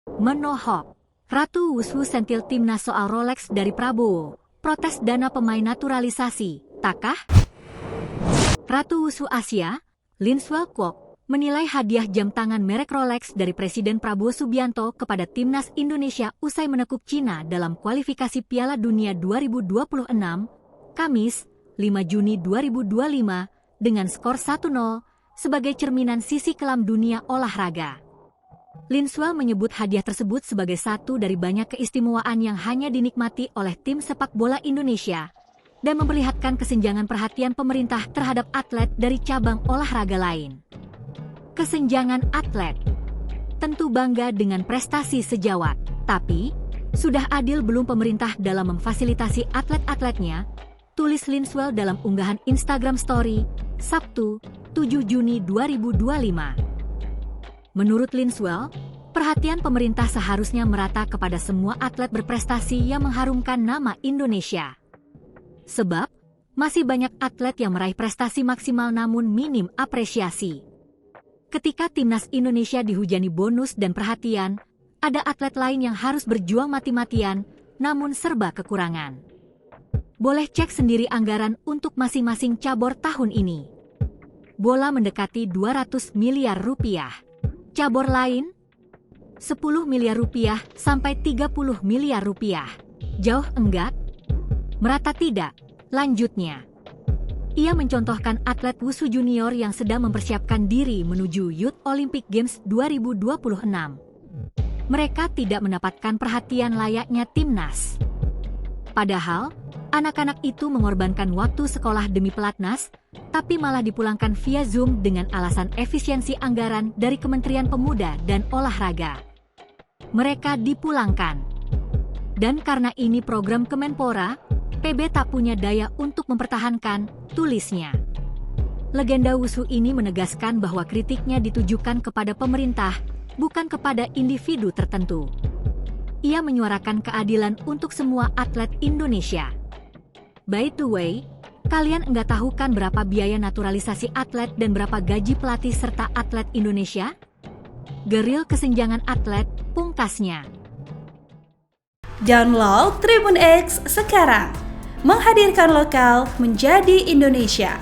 Menohok. Ratu Wushu sentil timnas soal Rolex dari Prabowo. Protes dana pemain naturalisasi, takkah? Ratu Wushu Asia, Lin Swell-kwok, menilai hadiah jam tangan merek Rolex dari Presiden Prabowo Subianto kepada timnas Indonesia usai menekuk Cina dalam kualifikasi Piala Dunia 2026, Kamis, 5 Juni 2025, dengan skor 1-0, sebagai cerminan sisi kelam dunia olahraga. Lin Swell menyebut hadiah tersebut sebagai satu dari banyak keistimewaan yang hanya dinikmati oleh tim sepak bola Indonesia dan memperlihatkan kesenjangan perhatian pemerintah terhadap atlet dari cabang olahraga lain. Kesenjangan atlet. Tentu bangga dengan prestasi sejawat, tapi sudah adil belum pemerintah dalam memfasilitasi atlet-atletnya, tulis Lin Swell dalam unggahan Instagram Story, Sabtu, 7 Juni 2025. Menurut Lin Swell, perhatian pemerintah seharusnya merata kepada semua atlet berprestasi yang mengharumkan nama Indonesia. Sebab, masih banyak atlet yang meraih prestasi maksimal namun minim apresiasi. Ketika timnas Indonesia dihujani bonus dan perhatian, ada atlet lain yang harus berjuang mati-matian, namun serba kekurangan. Boleh cek sendiri anggaran untuk masing-masing cabur tahun ini. Bola mendekati 200 miliar rupiah. Cabur lain, 10 miliar rupiah sampai 30 miliar rupiah. Jauh enggak? Merata tidak? Lanjutnya, ia mencontohkan atlet Wushu junior yang sedang mempersiapkan diri menuju Youth Olympic Games 2026. Mereka tidak mendapatkan perhatian layaknya timnas. Padahal, anak-anak itu mengorbankan waktu sekolah demi pelatnas, tapi malah dipulangkan via Zoom dengan alasan efisiensi anggaran dari Kementerian Pemuda dan Olahraga. Mereka dipulangkan. Dan karena ini program Kemenpora, PB tak punya daya untuk mempertahankan, tulisnya. Legenda Wushu ini menegaskan bahwa kritiknya ditujukan kepada pemerintah, bukan kepada individu tertentu. Ia menyuarakan keadilan untuk semua atlet Indonesia. By the way, kalian enggak tahu kan berapa biaya naturalisasi atlet dan berapa gaji pelatih serta atlet Indonesia? Geril kesenjangan atlet, pungkasnya. Download Tribun X sekarang, menghadirkan lokal menjadi Indonesia.